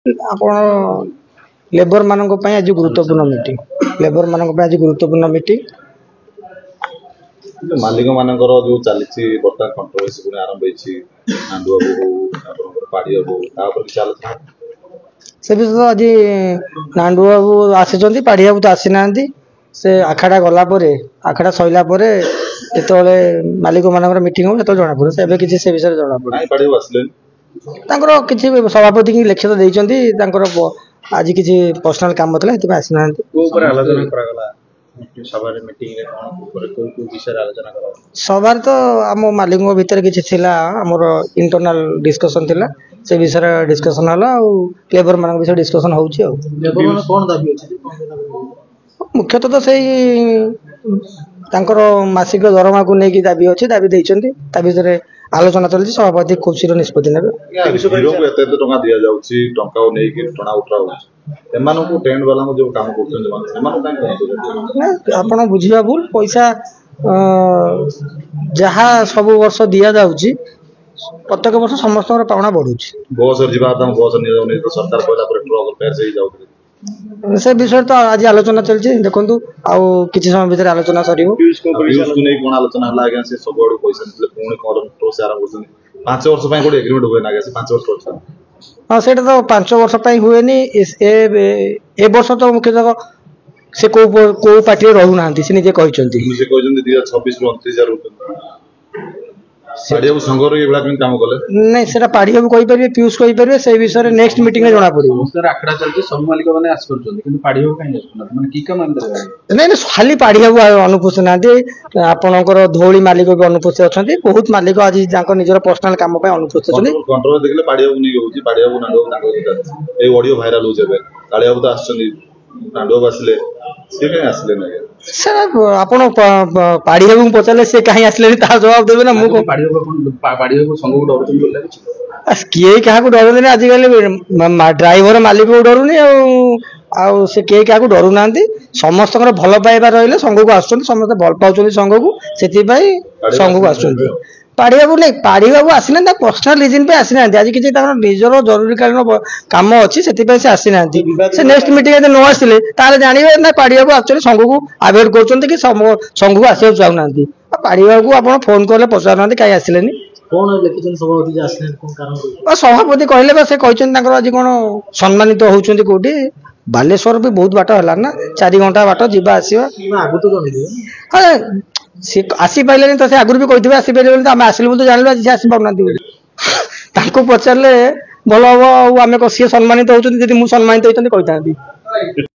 ଆପଣ लेबर मानक आज गुरुत्वपूर्ण मीटिंग लेबर मानक आज गुरुत्वपूर्ण मीटिंग मालिक मानकर जो चली बर्तमान कंट्रोवर्सी पुणी आरंभ नांडू बाबू पाड़ी बाबू से विषय आज नांडू बाबू आसी पाड़ी बाबू तो आसी ना से आखाड़ा गला आखाड़ा सैला जो मालिक मान मीटिंग हो जना पड़े से किसी से विषय जना पड़े किसी सभापति की लिखित देते आज किसी पर्सनल काम था आसी ना सभार तो आम मालिक भितर किसी आमर इंटरनल डिस्कशन थिला से विषय डिस्कशन है लेबर मान विषय डिस्कशन हो मुख्यतः तो से मासिक दरमा को लेकिन दाबी अच्छी दाबी देते विषय आलोचना चलती सभापति खूब शीघ्र निष्पत्ति ने आप बुझा भूल पैसा जहाँ सब वर्ष दि जाऊँगी प्रत्येक वर्ष समस्त पावना बढ़ुची से विषय तो आज आलोचना चलती देखो कि समय भीतर आलोचना सर 5 वर्ष एग्रीमेंट हुए ना 5 वर्ष हाँ से तो 5 वर्ष हुए ए वर्ष तो मुख्यतः से को पार्टी रहूना से निजे नहीं से पाड़ी बाबू कहींपारे पीयूष कहींपारे से विषय नेक्स्ट मीटिंग में जना पड़ो आखड़ा चलती सब मालिक मैंने आस नहीं खाली पाड़ी बाबू अनुपस्थित ना आपणकर धौली मालिक भी अनुपस्थित अच्छा बहुत मालिक आज निजर पर्सनाल कम अनुपस्थित आपण पाड़ी बाबू पचारे सी कहीं आसले जवाब देवे ना मुझे किए क्या डर आजिकल ड्राइवर मालिक को डरुनी से किए क्या डरू ना समस्त भल पाइबा रही संघ को आस समस्त भल पाँच संघ को से संघ को आस पाड़ी बाबू नहीं पाड़ी बाबू आसीना पर्सनाल रिजन पे आसीना आज किसी निजर जरूरीकालीन कम अच्छी से आसीना से नेक्स्ट मीटिंग न आसिले जानवे ना पाड़ी बाबू एक्चुअली संघ को अवॉइड कर कि संघ को आसा चाहूना पाड़ी बाबू आप फोन कले पचार कहीं आसिले सभापति कहले से आज कौन सम्मानित होती कौटी बालेश्वर भी बहुत बाट है ना 4 घंटा बाट जावा हाँ सी आसी पारे तो से आगुरी भी कही आसी पारे तो आम आसलु तो जानलु आज आसी पाना पचारे भल हम आम सी सम्मानित होती मुझे सम्मानित होती कही